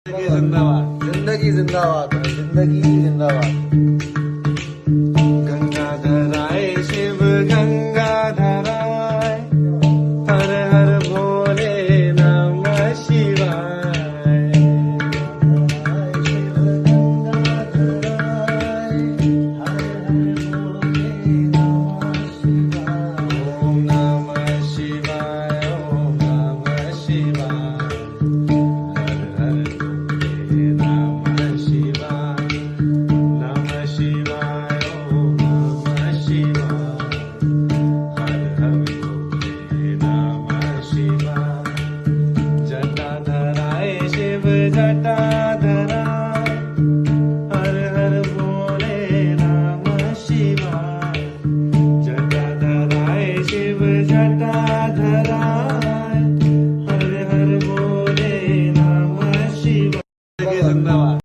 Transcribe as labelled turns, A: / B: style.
A: जिंदाबाद
B: जिंदगी जिंदाबाद जिंदगी जिंदाबाद।
A: गंगाधराय शिव गंगाधराय हर हर भोले नमः शिवाय। ओम नमः शिवाय ओम नमः शिवाय हर हर भोले नमः शिवाय नमः शिवाय ओम नमः शिवाय हर हर भोले नमः शिवाय। जटाधराय शिव जटाधराय हर हर भोले नमः शिवाय। जटाधराय शिव जटाधराय हर हर भोले नमः शिवाय। जिंदाबाद